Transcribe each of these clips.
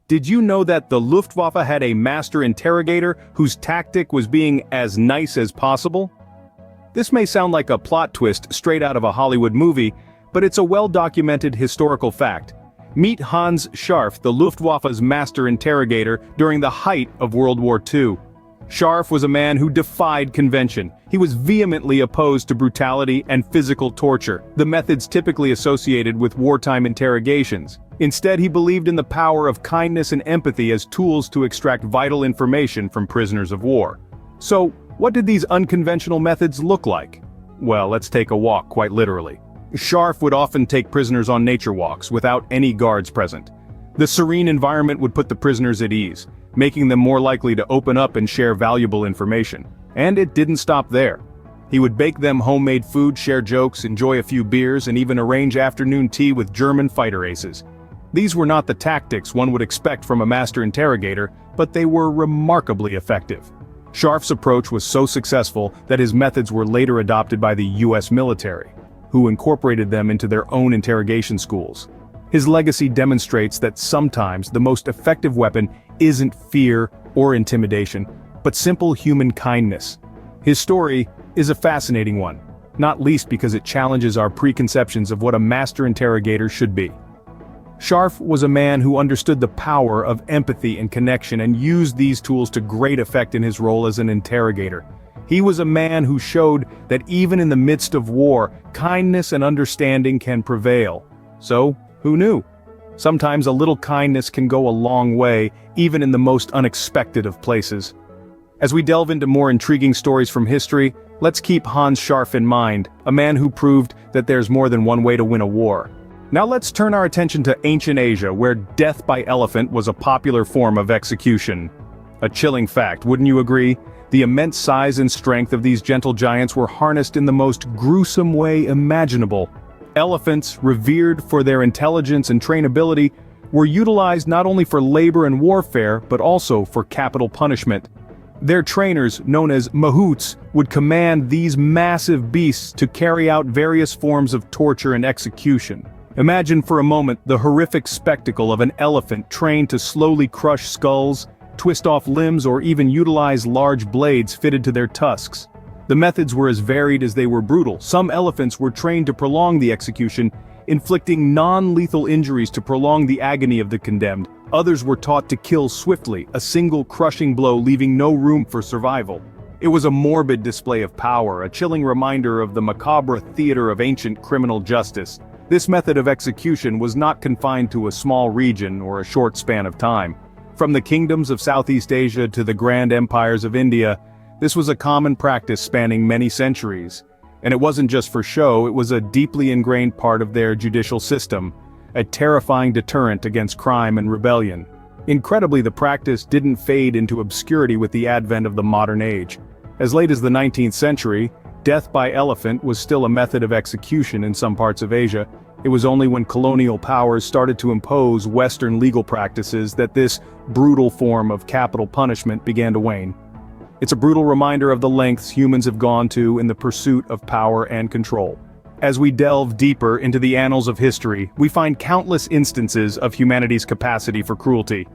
Did you know that the Luftwaffe had a master interrogator whose tactic was being as nice as possible? This may sound like a plot twist straight out of a Hollywood movie, but it's a well-documented historical fact. Meet Hanns Scharff, the Luftwaffe's master interrogator during the height of World War II. Scharff was a man who defied convention. He was vehemently opposed to brutality and physical torture, the methods typically associated with wartime interrogations. Instead, he believed in the power of kindness and empathy as tools to extract vital information from prisoners of war. So, what did these unconventional methods look like? Well, let's take a walk, quite literally. Scharff would often take prisoners on nature walks without any guards present. The serene environment would put the prisoners at ease, making them more likely to open up and share valuable information. And it didn't stop there. He would bake them homemade food, share jokes, enjoy a few beers, and even arrange afternoon tea with German fighter aces. These were not the tactics one would expect from a master interrogator, but they were remarkably effective. Scharff's approach was so successful that his methods were later adopted by the US military, who incorporated them into their own interrogation schools. His legacy demonstrates that sometimes the most effective weapon isn't fear or intimidation, but simple human kindness. His story is a fascinating one, not least because it challenges our preconceptions of what a master interrogator should be. Scharff was a man who understood the power of empathy and connection and used these tools to great effect in his role as an interrogator. He was a man who showed that even in the midst of war, kindness and understanding can prevail. So, who knew? Sometimes a little kindness can go a long way, even in the most unexpected of places. As we delve into more intriguing stories from history, let's keep Hanns Scharff in mind, a man who proved that there's more than one way to win a war. Now let's turn our attention to ancient Asia, where death by elephant was a popular form of execution. A chilling fact, wouldn't you agree? The immense size and strength of these gentle giants were harnessed in the most gruesome way imaginable. Elephants, revered for their intelligence and trainability, were utilized not only for labor and warfare, but also for capital punishment. Their trainers, known as mahouts, would command these massive beasts to carry out various forms of torture and execution. Imagine for a moment the horrific spectacle of an elephant trained to slowly crush skulls, twist off limbs, or even utilize large blades fitted to their tusks. The methods were as varied as they were brutal. Some elephants were trained to prolong the execution, inflicting non-lethal injuries to prolong the agony of the condemned. Others were taught to kill swiftly, a single crushing blow leaving no room for survival. It was a morbid display of power, a chilling reminder of the macabre theater of ancient criminal justice. This method of execution was not confined to a small region or a short span of time. From the kingdoms of Southeast Asia to the grand empires of India, this was a common practice spanning many centuries. And it wasn't just for show, it was a deeply ingrained part of their judicial system, a terrifying deterrent against crime and rebellion. Incredibly, the practice didn't fade into obscurity with the advent of the modern age. As late as the 19th century, death by elephant was still a method of execution in some parts of Asia. It was only when colonial powers started to impose Western legal practices that this brutal form of capital punishment began to wane. It's a brutal reminder of the lengths humans have gone to in the pursuit of power and control. As we delve deeper into the annals of history, we find countless instances of humanity's capacity for cruelty.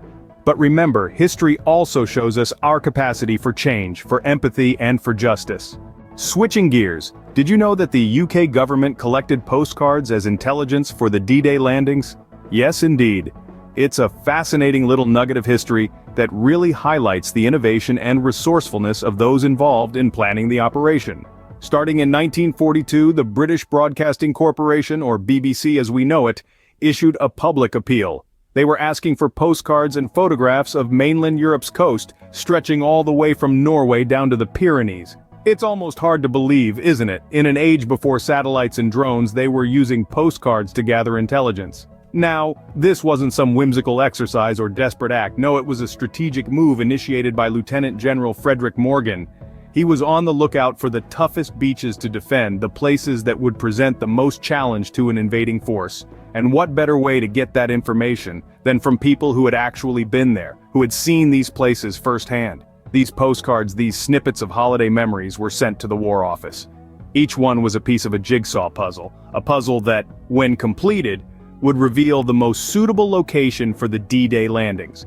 But remember, history also shows us our capacity for change, for empathy, and for justice. Switching gears, did you know that the UK government collected postcards as intelligence for the D-Day landings? Yes, indeed. It's a fascinating little nugget of history that really highlights the innovation and resourcefulness of those involved in planning the operation. Starting in 1942, the British Broadcasting Corporation, or BBC as we know it, issued a public appeal. They were asking for postcards and photographs of mainland Europe's coast, stretching all the way from Norway down to the Pyrenees. It's almost hard to believe, isn't it? In an age before satellites and drones, they were using postcards to gather intelligence. Now, this wasn't some whimsical exercise or desperate act. No, it was a strategic move initiated by Lieutenant General Frederick Morgan. He was on the lookout for the toughest beaches to defend, the places that would present the most challenge to an invading force. And what better way to get that information than from people who had actually been there, who had seen these places firsthand? These postcards, these snippets of holiday memories, were sent to the War Office. Each one was a piece of a jigsaw puzzle, a puzzle that, when completed, would reveal the most suitable location for the D-Day landings.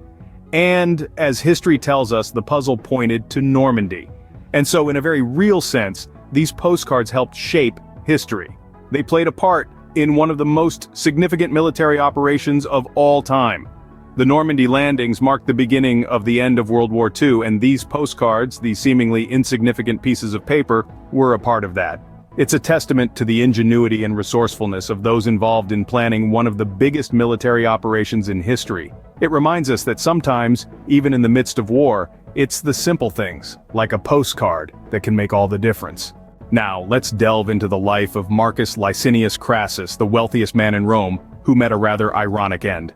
And, as history tells us, the puzzle pointed to Normandy. And so, in a very real sense, these postcards helped shape history. They played a part in one of the most significant military operations of all time. The Normandy landings marked the beginning of the end of World War II, and these postcards, these seemingly insignificant pieces of paper, were a part of that. It's a testament to the ingenuity and resourcefulness of those involved in planning one of the biggest military operations in history. It reminds us that sometimes, even in the midst of war, it's the simple things, like a postcard, that can make all the difference. Now, let's delve into the life of Marcus Licinius Crassus, the wealthiest man in Rome, who met a rather ironic end.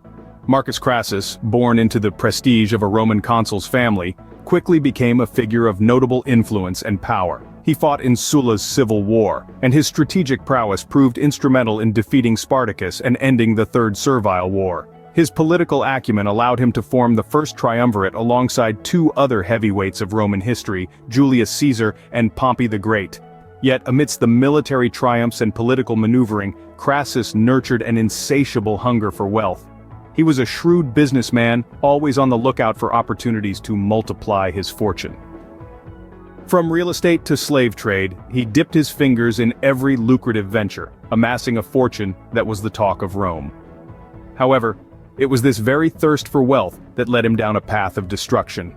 Marcus Crassus, born into the prestige of a Roman consul's family, quickly became a figure of notable influence and power. He fought in Sulla's civil war, and his strategic prowess proved instrumental in defeating Spartacus and ending the Third Servile War. His political acumen allowed him to form the first triumvirate alongside two other heavyweights of Roman history, Julius Caesar and Pompey the Great. Yet, amidst the military triumphs and political maneuvering, Crassus nurtured an insatiable hunger for wealth. He was a shrewd businessman, always on the lookout for opportunities to multiply his fortune. From real estate to slave trade, he dipped his fingers in every lucrative venture, amassing a fortune that was the talk of Rome. However, it was this very thirst for wealth that led him down a path of destruction.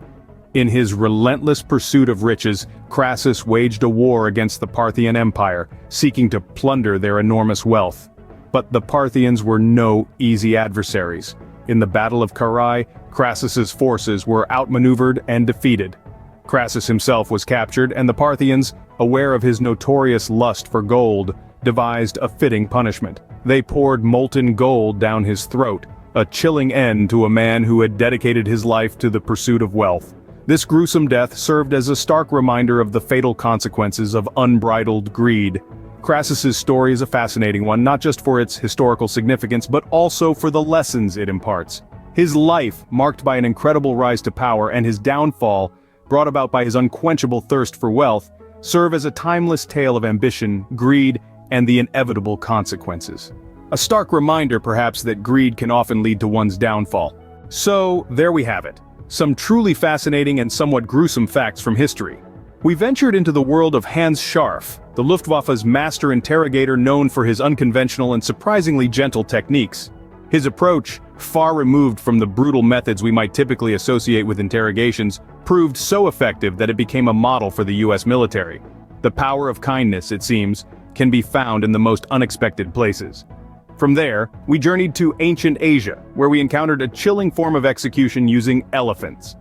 In his relentless pursuit of riches, Crassus waged a war against the Parthian Empire, seeking to plunder their enormous wealth. But the Parthians were no easy adversaries. In the Battle of Carrhae, Crassus's forces were outmaneuvered and defeated. Crassus himself was captured, and the Parthians, aware of his notorious lust for gold, devised a fitting punishment. They poured molten gold down his throat, a chilling end to a man who had dedicated his life to the pursuit of wealth. This gruesome death served as a stark reminder of the fatal consequences of unbridled greed. Crassus's story is a fascinating one, not just for its historical significance, but also for the lessons it imparts. His life, marked by an incredible rise to power, and his downfall, brought about by his unquenchable thirst for wealth, serve as a timeless tale of ambition, greed, and the inevitable consequences. A stark reminder, perhaps, that greed can often lead to one's downfall. So, there we have it. Some truly fascinating and somewhat gruesome facts from history. We ventured into the world of Hanns Scharff, the Luftwaffe's master interrogator known for his unconventional and surprisingly gentle techniques. His approach, far removed from the brutal methods we might typically associate with interrogations, proved so effective that it became a model for the US military. The power of kindness, it seems, can be found in the most unexpected places. From there, we journeyed to ancient Asia, where we encountered a chilling form of execution using elephants.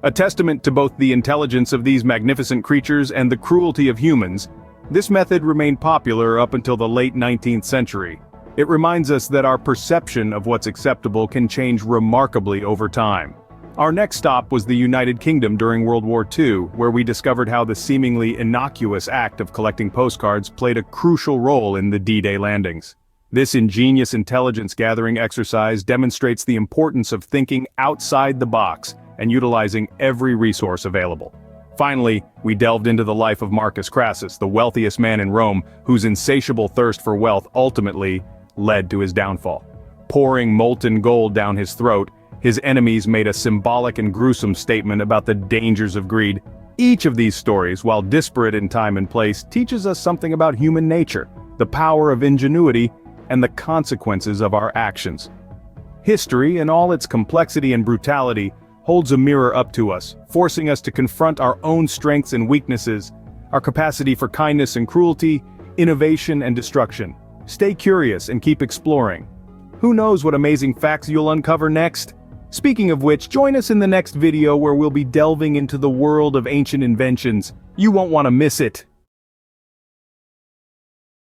A testament to both the intelligence of these magnificent creatures and the cruelty of humans, this method remained popular up until the late 19th century. It reminds us that our perception of what's acceptable can change remarkably over time. Our next stop was the United Kingdom during World War II, where we discovered how the seemingly innocuous act of collecting postcards played a crucial role in the D-Day landings. This ingenious intelligence-gathering exercise demonstrates the importance of thinking outside the box and utilizing every resource available. Finally, we delved into the life of Marcus Crassus, the wealthiest man in Rome, whose insatiable thirst for wealth ultimately led to his downfall. Pouring molten gold down his throat, his enemies made a symbolic and gruesome statement about the dangers of greed. Each of these stories, while disparate in time and place, teaches us something about human nature, the power of ingenuity, and the consequences of our actions. History, in all its complexity and brutality, holds a mirror up to us, forcing us to confront our own strengths and weaknesses, our capacity for kindness and cruelty, innovation and destruction. Stay curious and keep exploring. Who knows what amazing facts you'll uncover next? Speaking of which, join us in the next video where we'll be delving into the world of ancient inventions. You won't want to miss it.